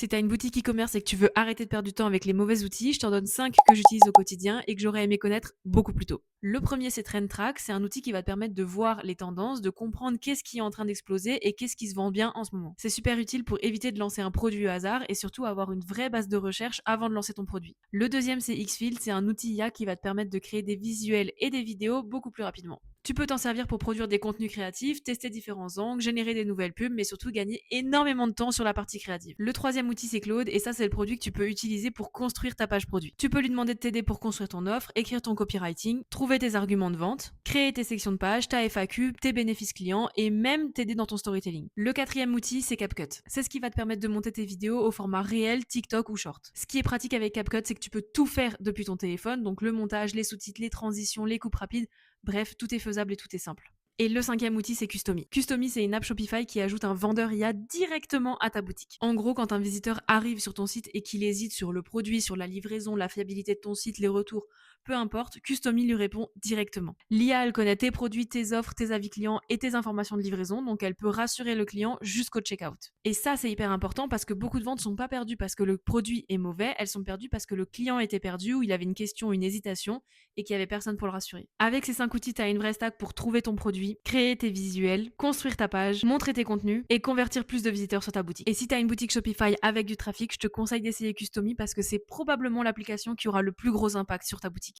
Si tu as une boutique e-commerce et que tu veux arrêter de perdre du temps avec les mauvais outils, je t'en donne 5 que j'utilise au quotidien et que j'aurais aimé connaître beaucoup plus tôt. Le premier, c'est TrendTrack. C'est un outil qui va te permettre de voir les tendances, de comprendre qu'est-ce qui est en train d'exploser et qu'est-ce qui se vend bien en ce moment. C'est super utile pour éviter de lancer un produit au hasard et surtout avoir une vraie base de recherche avant de lancer ton produit. Le deuxième, c'est Xfield. C'est un outil IA qui va te permettre de créer des visuels et des vidéos beaucoup plus rapidement. Tu peux t'en servir pour produire des contenus créatifs, tester différents angles, générer des nouvelles pubs, mais surtout gagner énormément de temps sur la partie créative. Le troisième outil, c'est Claude, et ça, c'est le produit que tu peux utiliser pour construire ta page produit. Tu peux lui demander de t'aider pour construire ton offre, écrire ton copywriting, trouver tes arguments de vente, créer tes sections de page, ta FAQ, tes bénéfices clients, et même t'aider dans ton storytelling. Le quatrième outil, c'est CapCut. C'est ce qui va te permettre de monter tes vidéos au format réel, TikTok ou Short. Ce qui est pratique avec CapCut, c'est que tu peux tout faire depuis ton téléphone, donc le montage, les sous-titres, les transitions, les coupes rapides. Bref, tout est faisable et tout est simple. Et le cinquième outil, c'est Customy. Customy, c'est une app Shopify qui ajoute un vendeur IA directement à ta boutique. En gros, quand un visiteur arrive sur ton site et qu'il hésite sur le produit, sur la livraison, la fiabilité de ton site, les retours, peu importe, Customy lui répond directement. L'IA, elle connaît tes produits, tes offres, tes avis clients et tes informations de livraison, donc elle peut rassurer le client jusqu'au checkout. Et ça, c'est hyper important parce que beaucoup de ventes sont pas perdues parce que le produit est mauvais, elles sont perdues parce que le client était perdu ou il avait une question, une hésitation et qu'il y avait personne pour le rassurer. Avec ces 5 outils, tu as une vraie stack pour trouver ton produit, créer tes visuels, construire ta page, montrer tes contenus et convertir plus de visiteurs sur ta boutique. Et si tu as une boutique Shopify avec du trafic, je te conseille d'essayer Customy parce que c'est probablement l'application qui aura le plus gros impact sur ta boutique.